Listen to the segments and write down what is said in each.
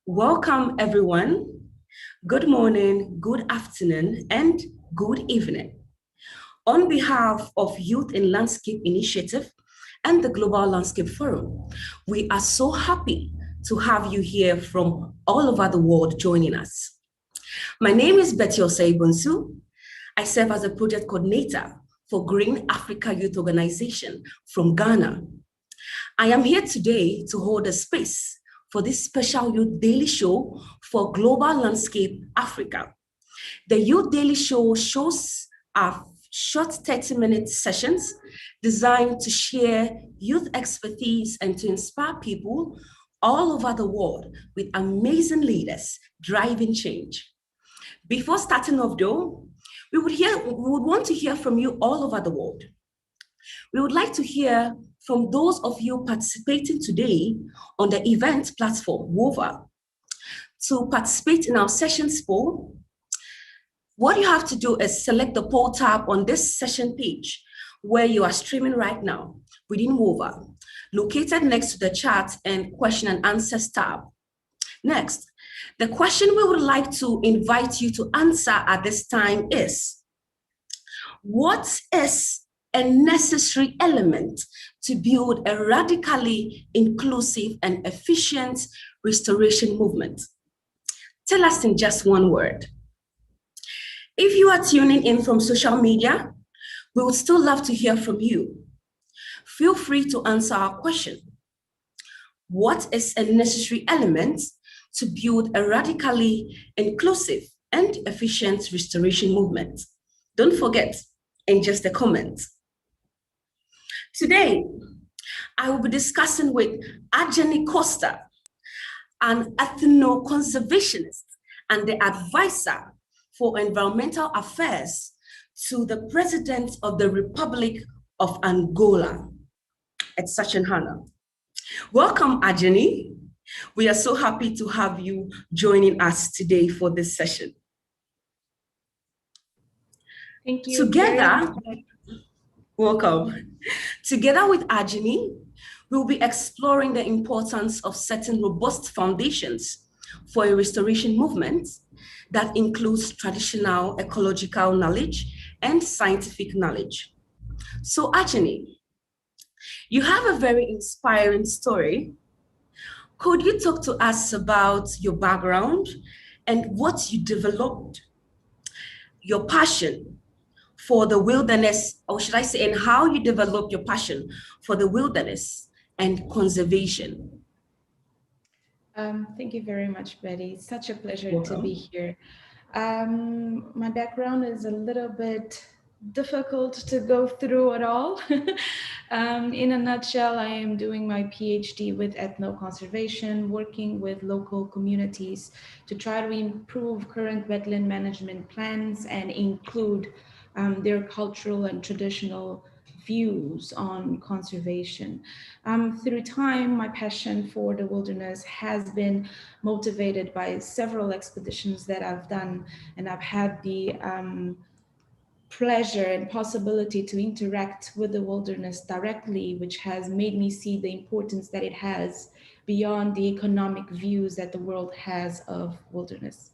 Welcome, everyone. Good morning, good afternoon, and good evening. On behalf of Youth in Landscape Initiative and the Global Landscape Forum, we are so happy to have you here from all over the world joining us. My name is Betty Osei-Bunsu. I serve as a project coordinator for Green Africa Youth Organization from Ghana. I am here today to hold a space for this special Youth Daily Show for Global Landscape Africa. The Youth Daily shows are short 30-minute sessions designed to share youth expertise and to inspire people all over the world with amazing leaders driving change. Before starting off though, we would want to hear from you all over the world. We would like to hear from those of you participating today on the event platform, WOVA. To participate in our sessions poll, what you have to do is select the poll tab on this session page where you are streaming right now within WOVA, located next to the chat and question and answers tab. Next, the question we would like to invite you to answer at this time is, what is a necessary element to build a radically inclusive and efficient restoration movement? Tell us in just one word. If you are tuning in from social media, we would still love to hear from you. Feel free to answer our question. What is a necessary element to build a radically inclusive and efficient restoration movement? Don't forget, in just a comment. Today, I will be discussing with Ajani Costa, an ethno-conservationist and the advisor for environmental affairs to the President of the Republic of Angola. It's such an honor. Welcome, Ajani. We are so happy to have you joining us today for this session. Thank you. Welcome. Together with Ajani, we'll be exploring the importance of setting robust foundations for a restoration movement that includes traditional ecological knowledge and scientific knowledge. So Ajani, you have a very inspiring story. Could you talk to us about your background and what you developed, your passion for the wilderness, or should I say, and how you develop your passion for the wilderness and conservation? Thank you very much, Betty. It's such a pleasure to be here. My background is a little bit difficult to go through at all. In a nutshell, I am doing my PhD with ethno-conservation, working with local communities to try to improve current wetland management plans and include their cultural and traditional views on conservation. Through time, my passion for the wilderness has been motivated by several expeditions that I've done, and I've had the pleasure and possibility to interact with the wilderness directly, which has made me see the importance that it has beyond the economic views that the world has of wilderness.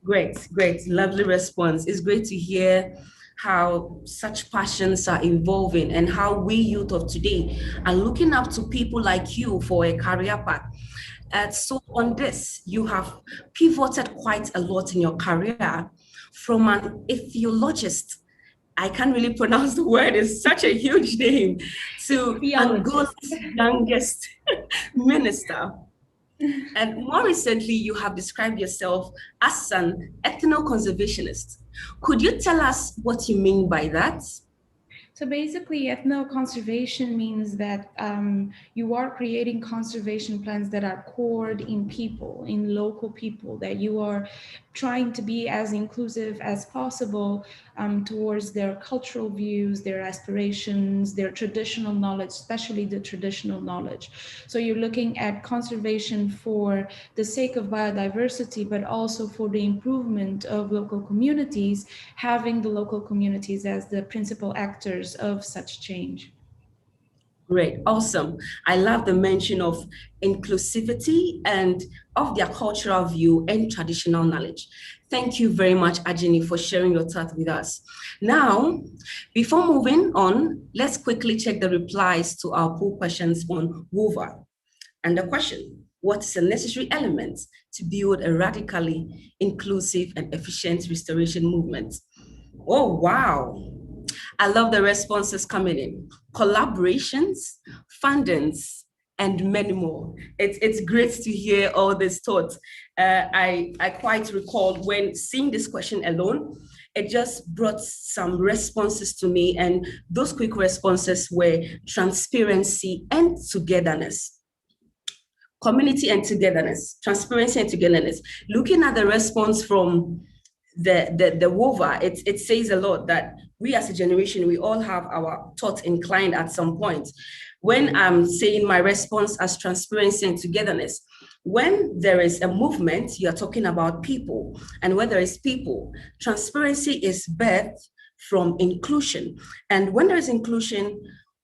Great, lovely response. It's great to hear how such passions are evolving and how we youth of today are looking up to people like you for a career path. So on this, you have pivoted quite a lot in your career from an ethologist. I can't really pronounce the word, it's such a huge name, to Angola's youngest minister. And more recently, you have described yourself as an ethno-conservationist. Could you tell us what you mean by that? So basically, ethno-conservation means that you are creating conservation plans that are cored in people, in local people, that you are trying to be as inclusive as possible towards their cultural views, their aspirations, their traditional knowledge, especially the traditional knowledge. So you're looking at conservation for the sake of biodiversity, but also for the improvement of local communities, having the local communities as the principal actors of such change. Great, awesome. I love the mention of inclusivity and of their cultural view and traditional knowledge. Thank you very much, Ajini, for sharing your thought with us. Now, before moving on, let's quickly check the replies to our poll questions on WOVA. And the question, what is a necessary element to build a radically inclusive and efficient restoration movement? Oh, wow. I love the responses coming in. Collaborations, fundings, and many more. It's great to hear all these thoughts. I quite recall when seeing this question alone, it just brought some responses to me. And those quick responses were transparency and togetherness. Community and togetherness, transparency and togetherness. Looking at the response from the WOVA, it says a lot that we as a generation, we all have our thoughts inclined at some point. When I'm saying my response as transparency and togetherness, when there is a movement, you're talking about people. And where there is people, transparency is birthed from inclusion. And when there is inclusion,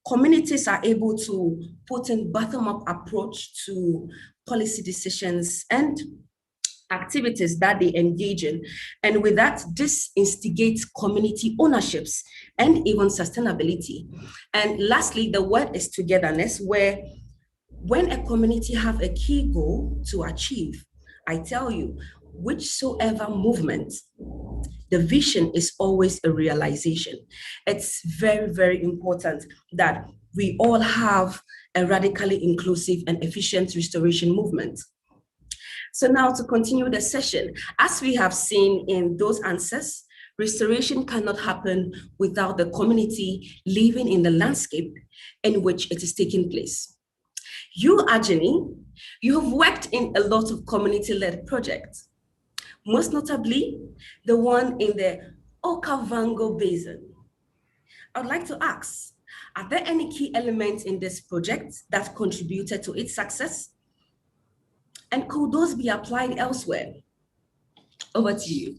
communities are able to put in bottom-up approach to policy decisions and activities that they engage in. And with that, this instigates community ownerships and even sustainability. And lastly, the word is togetherness, where when a community have a key goal to achieve, I tell you, whichsoever movement, the vision is always a realization. It's very, very important that we all have a radically inclusive and efficient restoration movement. So now to continue the session, as we have seen in those answers, restoration cannot happen without the community living in the landscape in which it is taking place. You, Ajani, you have worked in a lot of community-led projects, most notably the one in the Okavango Basin. I'd like to ask, are there any key elements in this project that contributed to its success? And could those be applied elsewhere? Over to you.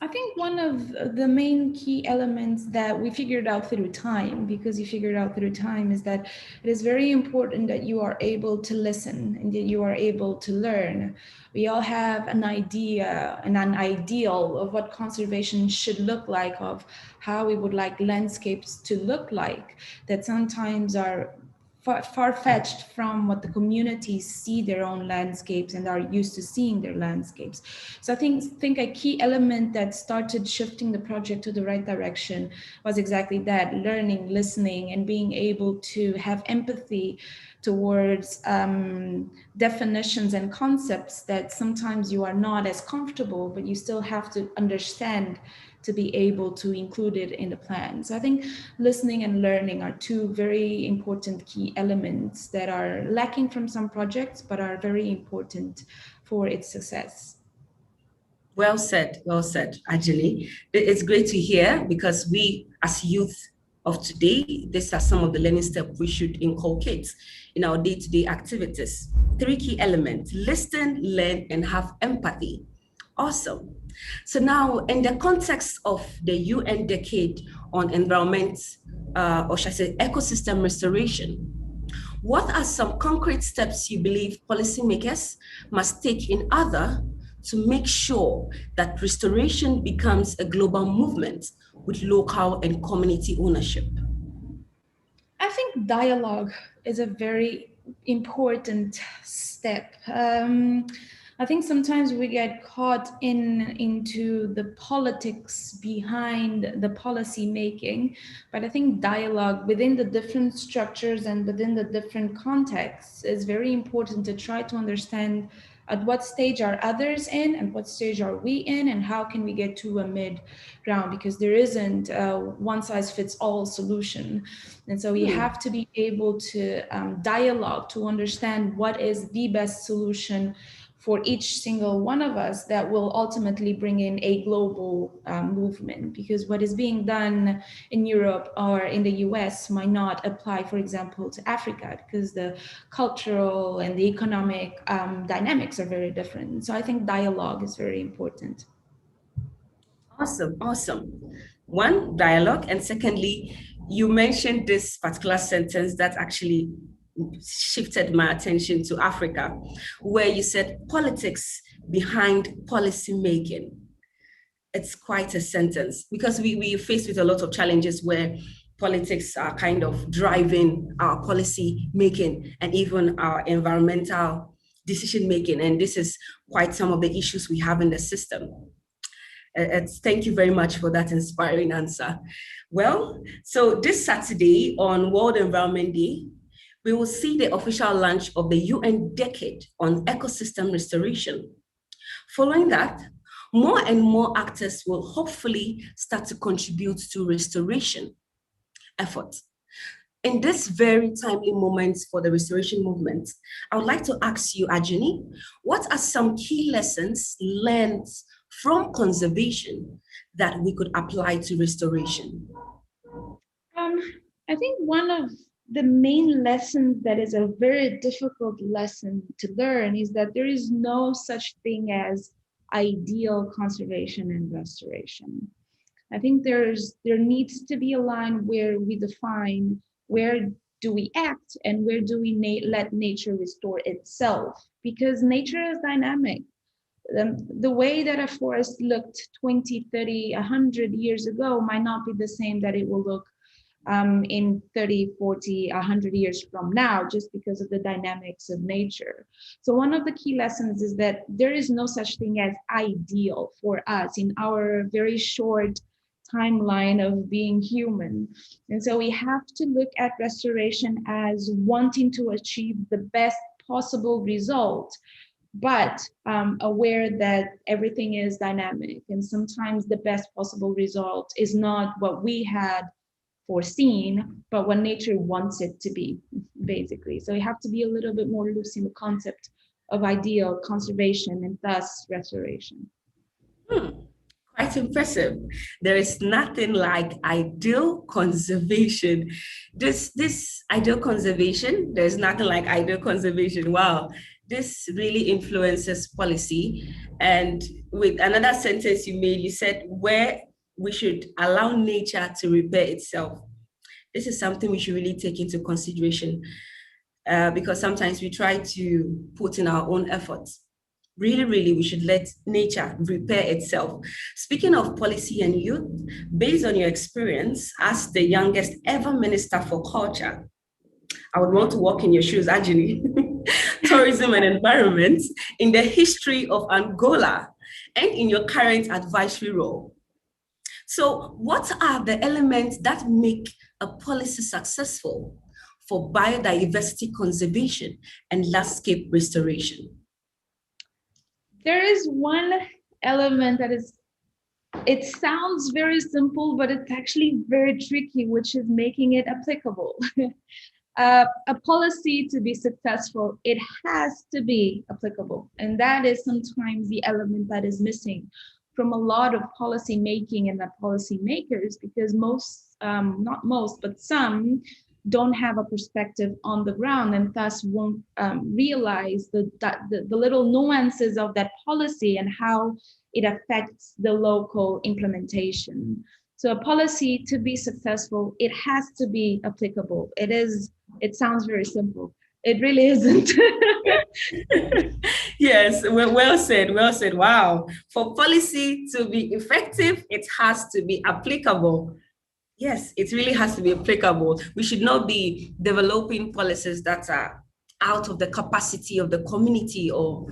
I think one of the main key elements that we figured out through time, because you figured out through time, is that it is very important that you are able to listen and that you are able to learn. We all have an idea and an ideal of what conservation should look like, of how we would like landscapes to look like, that sometimes are far-fetched from what the communities see their own landscapes and are used to seeing their landscapes. So I think a key element that started shifting the project to the right direction was exactly that: learning, listening, and being able to have empathy towards definitions and concepts that sometimes you are not as comfortable, but you still have to understand to be able to include it in the plan. So I think listening and learning are two very important key elements that are lacking from some projects, but are very important for its success. Well said, Ajali. It's great to hear, because we as youth of today, these are some of the learning steps we should inculcate in our day-to-day activities. 3 key elements: listen, learn, and have empathy. Awesome. So now, in the context of the UN Decade on Environment, or should I say ecosystem restoration, what are some concrete steps you believe policymakers must take in order to make sure that restoration becomes a global movement with local and community ownership? I think dialogue is a very important step. I think sometimes we get caught into the politics behind the policy making, but I think dialogue within the different structures and within the different contexts is very important to try to understand at what stage are others in and what stage are we in, and how can we get to a mid ground, because there isn't a one size fits all solution. And so we have to be able to dialogue to understand what is the best solution for each single one of us that will ultimately bring in a global movement, because what is being done in Europe or in the US might not apply, for example, to Africa, because the cultural and the economic dynamics are very different. So I think dialogue is very important. Awesome, awesome. One, dialogue, and secondly, you mentioned this particular sentence that actually shifted my attention to Africa, where you said politics behind policy making. It's quite a sentence because we faced with a lot of challenges where politics are kind of driving our policy making and even our environmental decision making. And this is quite some of the issues we have in the system. Thank you very much for that inspiring answer. Well, so this Saturday on World Environment Day, we will see the official launch of the UN Decade on Ecosystem Restoration. Following that, more and more actors will hopefully start to contribute to restoration efforts. In this very timely moment for the restoration movement, I would like to ask you, Ajani, what are some key lessons learned from conservation that we could apply to restoration? I think one of the main lessons that is a very difficult lesson to learn is that there is no such thing as ideal conservation and restoration. I think there needs to be a line where we define where do we act and where do we let nature restore itself, because nature is dynamic. The way that a forest looked 20, 30, 100 years ago might not be the same that it will look in 30, 40, 100 years from now, just because of the dynamics of nature. So one of the key lessons is that there is no such thing as ideal for us in our very short timeline of being human. And so we have to look at restoration as wanting to achieve the best possible result, but aware that everything is dynamic. And sometimes the best possible result is not what we had foreseen, but what nature wants it to be, basically. So you have to be a little bit more loose in the concept of ideal conservation and thus restoration. Quite impressive. There is nothing like ideal conservation. This ideal conservation, there's nothing like ideal conservation. Wow, this really influences policy. And with another sentence you made, you said where we should allow nature to repair itself. This is something we should really take into consideration because sometimes we try to put in our own efforts. Really, we should let nature repair itself. Speaking of policy and youth, based on your experience as the youngest ever Minister for Culture, I would want to walk in your shoes, Ajini. Tourism and environment in the history of Angola and in your current advisory role. So, what are the elements that make a policy successful for biodiversity conservation and landscape restoration? There is one element that it sounds very simple, but it's actually very tricky, which is making it applicable. A policy to be successful, it has to be applicable. And that is sometimes the element that is missing from a lot of policy making and the policy makers, because most, not most, but some don't have a perspective on the ground and thus won't realize the little nuances of that policy and how it affects the local implementation. So a policy to be successful, it has to be applicable. It sounds very simple. It really isn't. Yes, well said, well said. Wow. For policy to be effective, it has to be applicable. Yes, it really has to be applicable. We should not be developing policies that are out of the capacity of the community or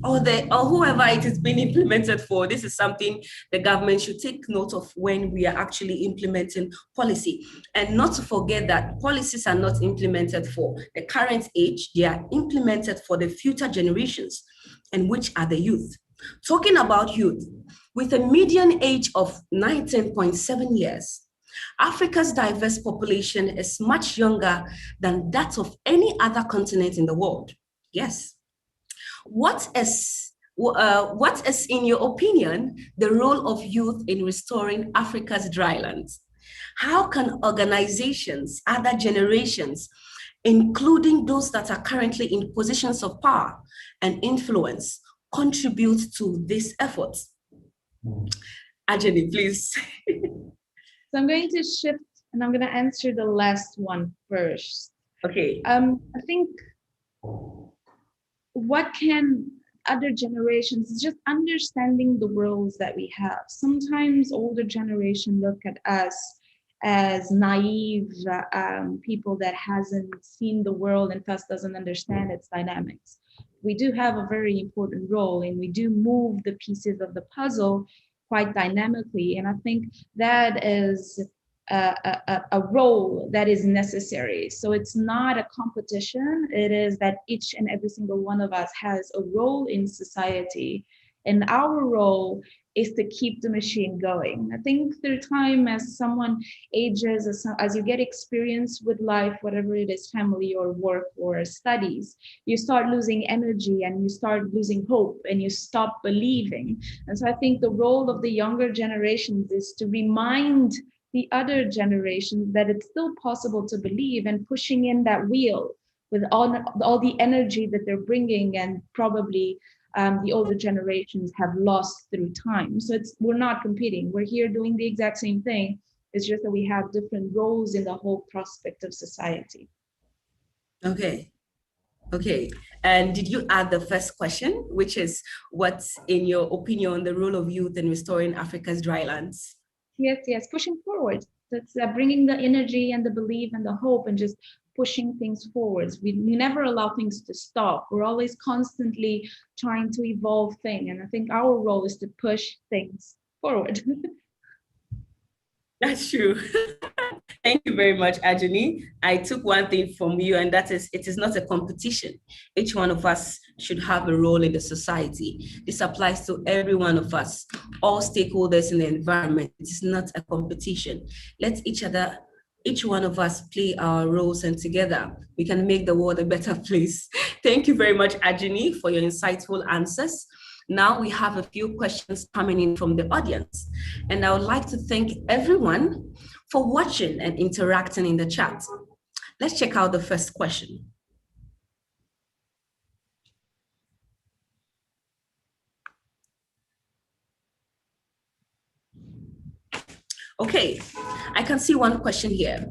whoever it is being implemented for. This is something the government should take note of when we are actually implementing policy. And not to forget that policies are not implemented for the current age, they are implemented for the future generations, and which are the youth. Talking about youth, with a median age of 19.7 years, Africa's diverse population is much younger than that of any other continent in the world. Yes. What is, in your opinion, the role of youth in restoring Africa's drylands? How can organizations, other generations, including those that are currently in positions of power and influence, contribute to this effort? Ajani, please. So I'm going to shift And I'm going to answer the last one first. Okay. I think what can other generations is just understanding the worlds that we have. Sometimes older generation look at us as naive people that hasn't seen the world and thus doesn't understand its dynamics. We do have a very important role and we do move the pieces of the puzzle quite dynamically. And I think that is a role that is necessary. So it's not a competition. It is that each and every single one of us has a role in society. And our role is to keep the machine going. I think through time, as someone ages, as you get experience with life, whatever it is, family or work or studies, you start losing energy and you start losing hope and you stop believing. And so I think the role of the younger generations is to remind the other generations that it's still possible to believe and pushing in that wheel with all the energy that they're bringing and probably the older generations have lost through time. So we're not competing. We're here doing the exact same thing. It's just that we have different roles in the whole prospect of society. Okay. Okay. And did you add the first question, which is what's, in your opinion, the role of youth in restoring Africa's drylands? Yes, pushing forward. That's bringing the energy and the belief and the hope and just pushing things forwards. We never allow things to stop. We're always constantly trying to evolve things. And I think our role is to push things forward. That's true. Thank you very much, Ajani. I took one thing from you, and that is it is not a competition. Each one of us should have a role in the society. This applies to every one of us, all stakeholders in the environment. It is not a competition. Let each one of us play our roles, and together we can make the world a better place. Thank you very much, Ajani, for your insightful answers. Now we have a few questions coming in from the audience, and I would like to thank everyone for watching and interacting in the chat. Let's check out the first question. Okay, I can see one question here.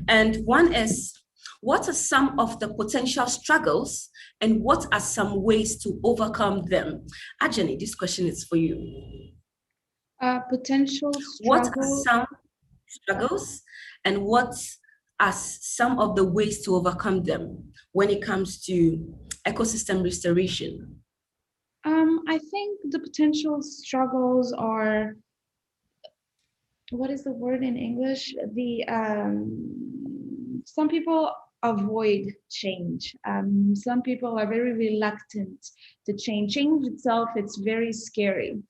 And one is, what are some of the potential struggles and what are some ways to overcome them? Ajani, this question is for you. Potential struggles. What are some struggles and what are some of the ways to overcome them when it comes to ecosystem restoration? I think the potential struggles are, what is the word in English? Some people avoid change. Some people are very reluctant to change. Change itself, it's very scary.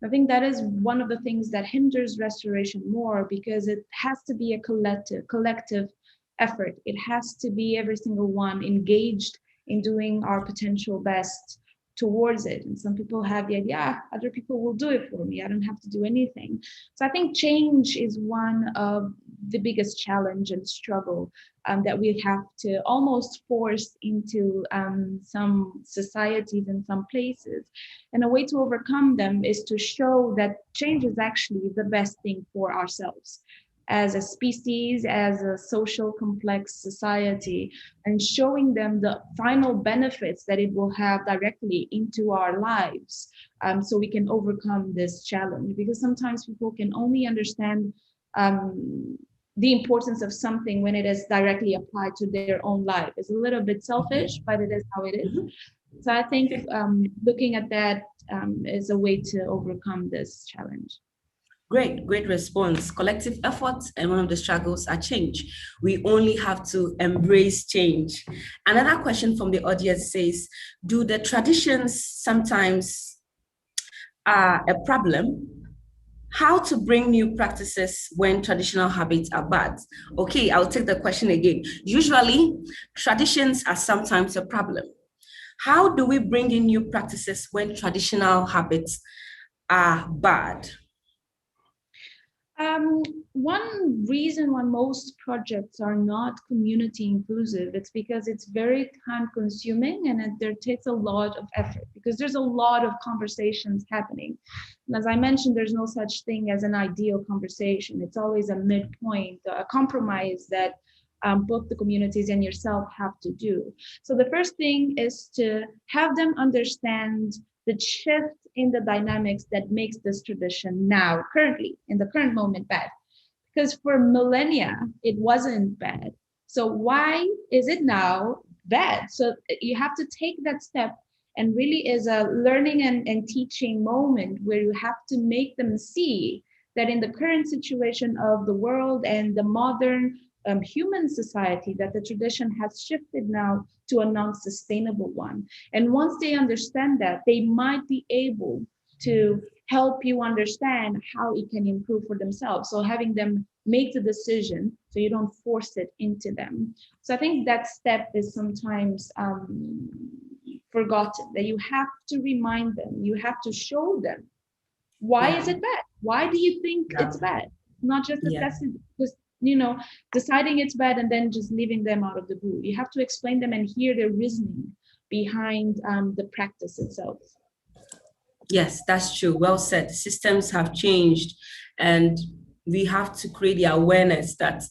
I think that is one of the things that hinders restoration more because it has to be a collective effort. It has to be every single one engaged in doing our potential best towards it. And some people have the idea, other people will do it for me. I don't have to do anything. So I think change is one of the biggest challenge and struggle that we have to almost force into some societies and some places. And a way to overcome them is to show that change is actually the best thing for ourselves as a species, as a social complex society, and showing them the final benefits that it will have directly into our lives, so we can overcome this challenge. Because sometimes people can only understand the importance of something when it is directly applied to their own life. It's a little bit selfish, but it is how it is. So I think looking at that is a way to overcome this challenge. Great response. Collective efforts, and one of the struggles are change. We only have to embrace change. Another question from the audience says, do the traditions sometimes are a problem? How to bring new practices when traditional habits are bad? Okay, I'll take the question again. Usually, traditions are sometimes a problem. How do we bring in new practices when traditional habits are bad? One reason why most projects are not community inclusive, it's because it's very time consuming and there takes a lot of effort because there's a lot of conversations happening. And as I mentioned, there's no such thing as an ideal conversation. It's always a midpoint, a compromise that both the communities and yourself have to do. So the first thing is to have them understand the shift in the dynamics that makes this tradition now, currently, in the current moment, bad. Because for millennia, it wasn't bad. So why is it now bad? So you have to take that step and really is a learning and teaching moment where you have to make them see that in the current situation of the world and the modern human society, that the tradition has shifted now to a non-sustainable one. And once they understand that, they might be able to help you understand how it can improve for themselves. So having them make the decision so you don't force it into them. So I think that step is sometimes forgotten, that you have to remind them, you have to show them why is it bad? Why do you think it's bad? Not just assessing, just deciding it's bad and then just leaving them out of the blue. You have to explain them and hear their reasoning behind the practice itself. Yes, that's true. Well said. Systems have changed, and we have to create the awareness that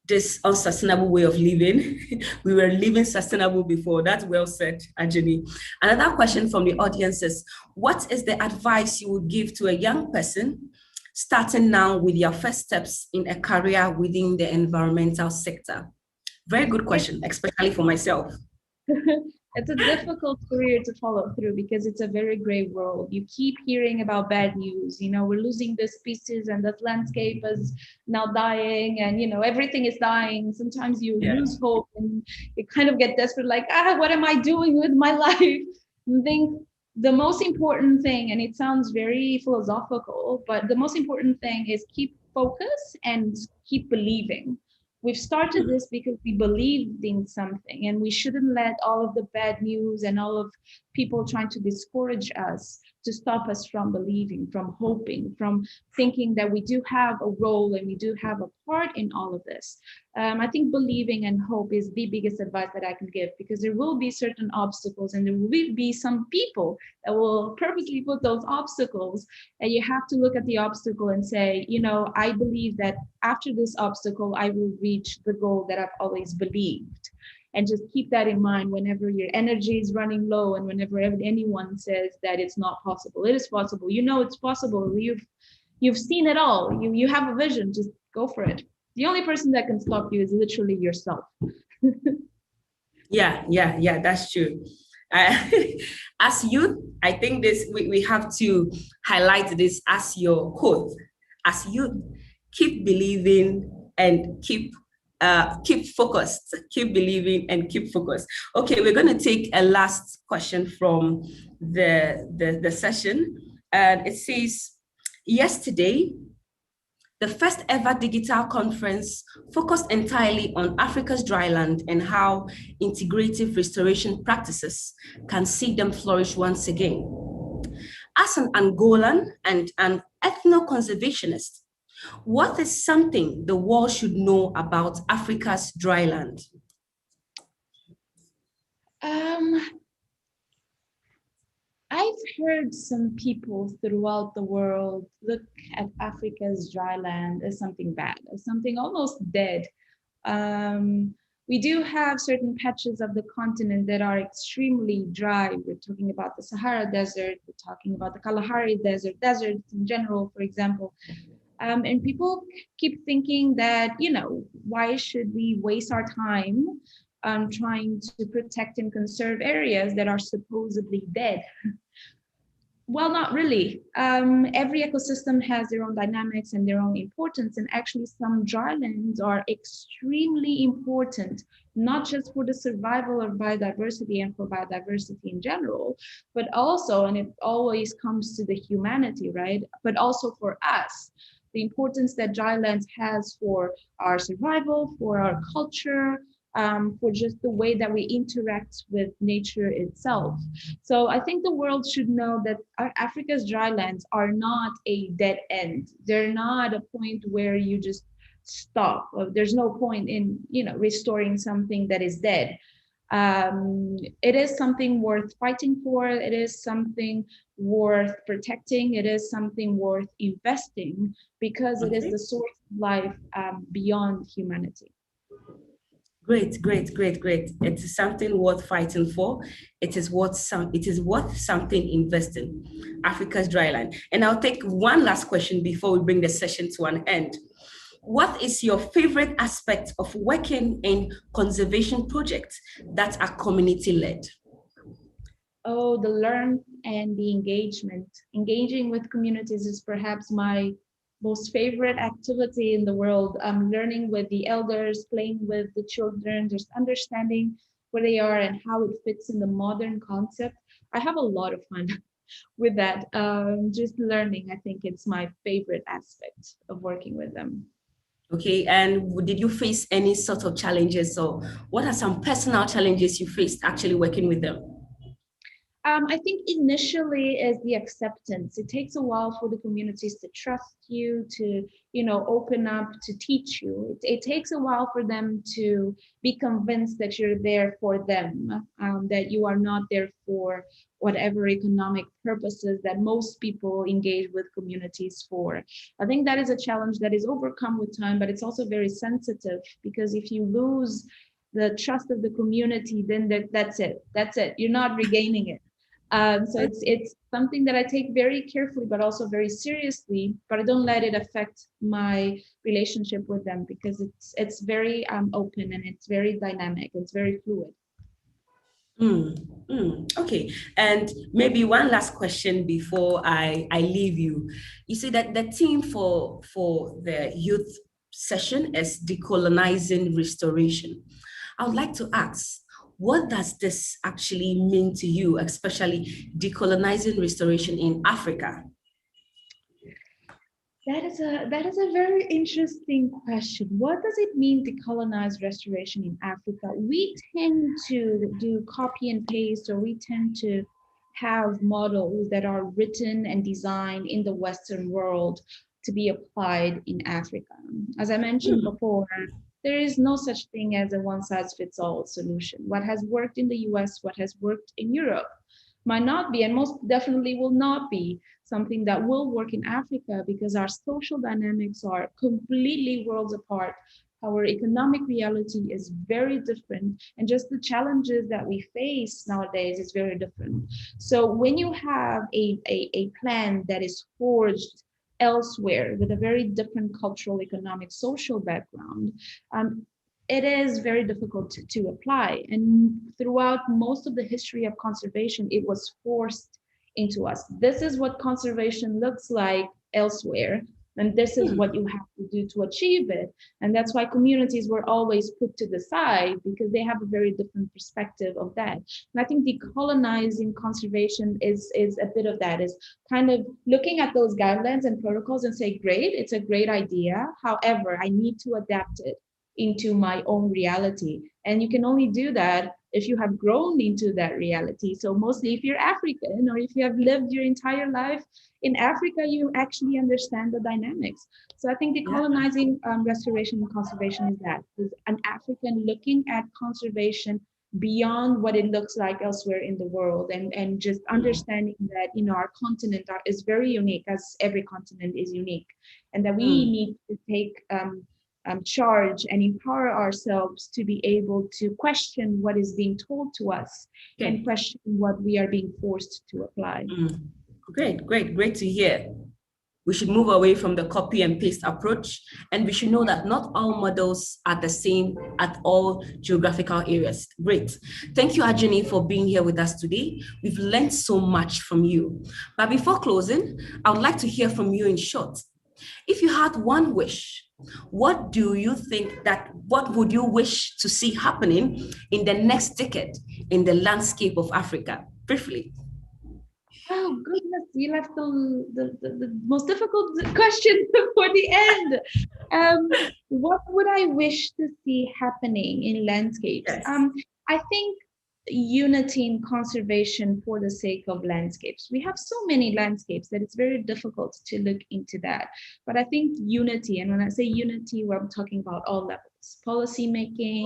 this unsustainable way of living, we were living sustainable before. That's well said, Ajani. Another question from the audience is, what is the advice you would give to a young person starting now with your first steps in a career within the environmental sector? Very good question, especially for myself. It's a difficult career to follow through because it's a very gray world. You keep hearing about bad news. We're losing this species and that landscape is now dying and, everything is dying. Sometimes you lose hope and you kind of get desperate, like, what am I doing with my life? I think the most important thing, and it sounds very philosophical, but the most important thing is keep focus and keep believing. We've started this because we believed in something, and we shouldn't let all of the bad news and all of people trying to discourage us to stop us from believing, from hoping, from thinking that we do have a role and we do have a part in all of this. I think believing and hope is the biggest advice that I can give, because there will be certain obstacles and there will be some people that will purposely put those obstacles, and you have to look at the obstacle and say, I believe that after this obstacle, I will reach the goal that I've always believed. And just keep that in mind whenever your energy is running low and whenever anyone says that it's not possible. It is possible. It's possible. You've seen it all. You have a vision. Just go for it. The only person that can stop you is literally yourself. Yeah, that's true. As youth, I think we have to highlight this as your quote. As youth, keep believing and keep focused. Keep believing and keep focused. Okay, we're going to take a last question from the session, and it says, yesterday, the first ever digital conference focused entirely on Africa's dryland and how integrative restoration practices can see them flourish once again. As an Angolan and an ethno-conservationist, what is something the world should know about Africa's dryland? I've heard some people throughout the world look at Africa's dryland as something bad, as something almost dead. We do have certain patches of the continent that are extremely dry. We're talking about the Sahara Desert, we're talking about the Kalahari Desert, deserts in general, for example. And people keep thinking that, why should we waste our time trying to protect and conserve areas that are supposedly dead? Well, not really. Every ecosystem has their own dynamics and their own importance. And actually, some drylands are extremely important, not just for the survival of biodiversity and for biodiversity in general, but also, and it always comes to the humanity, right? But also for us, the importance that drylands has for our survival, for our culture, for just the way that we interact with nature itself. So I think the world should know that Africa's drylands are not a dead end. They're not a point where you just stop. There's no point in, restoring something that is dead. It is something worth fighting for. It is something worth protecting. It is something worth investing because it is Okay. the source of life beyond humanity. Great, great, great, great. It is something worth fighting for. It is worth something investing. Africa's dryland. And I'll take one last question before we bring the session to an end. What is your favorite aspect of working in conservation projects that are community led? Oh, the learn and the engagement. Engaging with communities is perhaps my most favorite activity in the world. Learning with the elders, playing with the children, just understanding where they are and how it fits in the modern concept. I have a lot of fun with that. Just learning, I think it's my favorite aspect of working with them. Okay, and did you face any sort of challenges, or what are some personal challenges you faced actually working with them? I think initially is the acceptance. It takes a while for the communities to trust you, to open up, to teach you. It takes a while for them to be convinced that you're there for them, that you are not there for whatever economic purposes that most people engage with communities for. I think that is a challenge that is overcome with time, but it's also very sensitive because if you lose the trust of the community, then that's it. That's it. You're not regaining it. So it's something that I take very carefully, but also very seriously. But I don't let it affect my relationship with them because it's very open and it's very dynamic. It's very fluid. Okay, and maybe one last question before I leave you. You see that the theme for the youth session is decolonizing restoration. I would like to ask, what does this actually mean to you, especially decolonizing restoration in Africa? That is a very interesting question. What does it mean to colonize restoration in Africa? We tend to do copy and paste, or we tend to have models that are written and designed in the Western world to be applied in Africa. As I mentioned Mm, before, there is no such thing as a one size fits all solution. What has worked in the US, what has worked in Europe, might not be, and most definitely will not be something that will work in Africa because our social dynamics are completely worlds apart. Our economic reality is very different, and just the challenges that we face nowadays is very different. So, when you have a plan that is forged elsewhere with a very different cultural, economic, social background, um, it is very difficult to apply. And throughout most of the history of conservation, it was forced into us. This is what conservation looks like elsewhere, and this is what mm, you have to do to achieve it. And that's why communities were always put to the side because they have a very different perspective of that. And I think decolonizing conservation is a bit of that, is kind of looking at those guidelines and protocols and say, great, it's a great idea. However, I need to adapt it into my own reality. And you can only do that if you have grown into that reality. So mostly if you're African or if you have lived your entire life in Africa, you actually understand the dynamics. So I think yeah. decolonizing restoration and conservation is an African looking at conservation beyond what it looks like elsewhere in the world, and just Mm, understanding that our continent is very unique, as every continent is unique, and that we mm. need to take charge and empower ourselves to be able to question what is being told to us and Okay. question what we are being forced to apply. Mm. Great, great, great to hear. We should move away from the copy and paste approach, and we should know that not all models are the same at all geographical areas. Great. Thank you, Ajani, for being here with us today. We've learned so much from you. But before closing, I would like to hear from you in short. If you had one wish, what would you wish to see happening in the next decade in the landscape of Africa? Briefly. Oh goodness, you left the most difficult question for the end. What would I wish to see happening in landscapes? Yes. I think unity and conservation for the sake of landscapes. We have so many landscapes that it's very difficult to look into that. But I think unity, and when I say unity, I'm talking about all levels: policy making,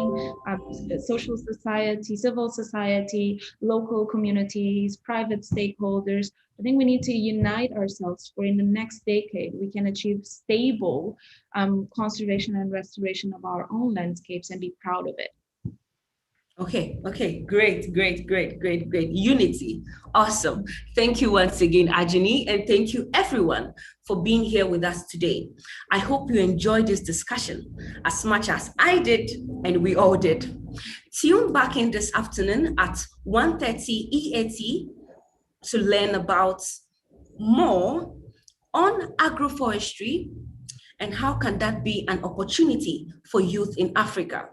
social society, civil society, local communities, private stakeholders. I think we need to unite ourselves for in the next decade we can achieve stable conservation and restoration of our own landscapes and be proud of it. Okay, great. Unity. Awesome. Thank you once again, Ajani, and thank you everyone for being here with us today. I hope you enjoyed this discussion as much as I did and we all did. Tune back in this afternoon at 1:30 EAT to learn about more on agroforestry and how can that be an opportunity for youth in Africa.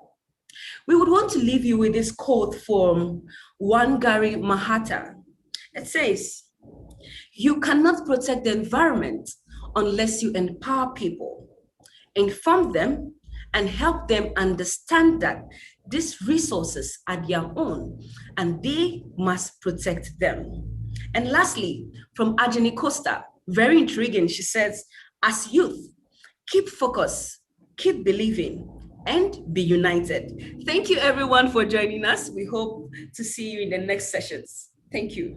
We would want to leave you with this quote from Wangari Mahata. It says, "You cannot protect the environment unless you empower people, inform them, and help them understand that these resources are their own and they must protect them." And lastly, from Ajani Costa, very intriguing, she says, "As youth, keep focus, keep believing, and be united." Thank you everyone for joining us. We hope to see you in the next sessions. Thank you.